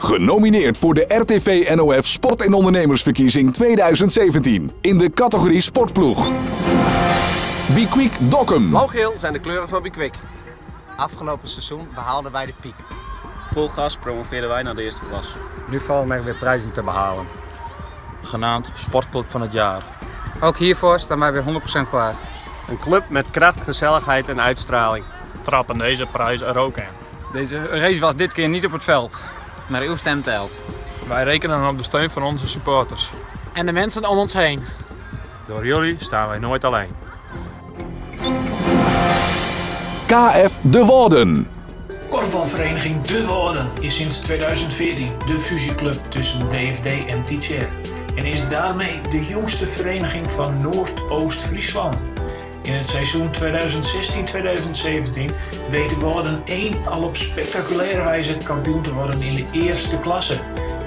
Genomineerd voor de RTV NOF Sport- en Ondernemersverkiezing 2017 in de categorie Sportploeg. Bikwik Dokkum. Blauw-geel zijn de kleuren van Bikwik. Afgelopen seizoen behaalden wij de piek. Vol gas promoveerden wij naar de eerste klas. Nu vallen er weer prijzen te behalen. Genaamd Sportclub van het jaar. Ook hiervoor staan wij weer 100% klaar. Een club met kracht, gezelligheid en uitstraling. Trappen deze prijs er ook in. Deze race was dit keer niet op het veld. Maar uw stem telt. Wij rekenen op de steun van onze supporters. En de mensen om ons heen. Door jullie staan wij nooit alleen. KF De Woorden. Korfbalvereniging De Woorden is sinds 2014 de fusieclub tussen DFD en TTR en is daarmee de jongste vereniging van Noordoost-Friesland. In het seizoen 2016-2017 weet De Woorden 1 al op spectaculaire wijze kampioen te worden in de eerste klasse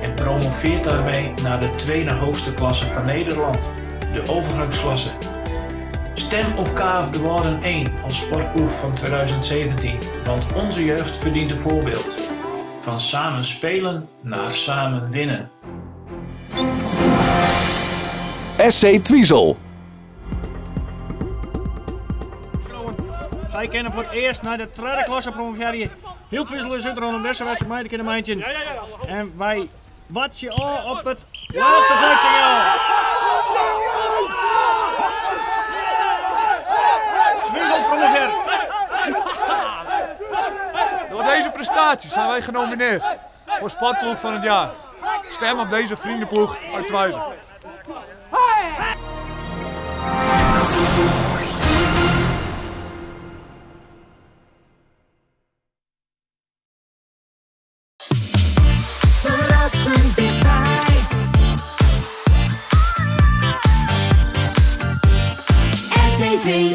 en promoveert daarmee naar de tweede hoogste klasse van Nederland, de overgangsklasse. Stem op KF De Woorden 1 als sportploeg van 2017, want onze jeugd verdient een voorbeeld. Van samen spelen naar samen winnen. SC Twiesel. Zij kennen voor het eerst naar de tweede klasse promoveren. Heel Twiesel is er om deze wedstrijd mee te kunnen mijntje. En wij watje al op het laatste fluitsignaal. Twiesel promoveert. Door deze prestaties zijn wij genomineerd voor Sportploeg van het jaar. Stem op deze vriendenploeg uit Twijzel. Verrassend dichtbij. RTV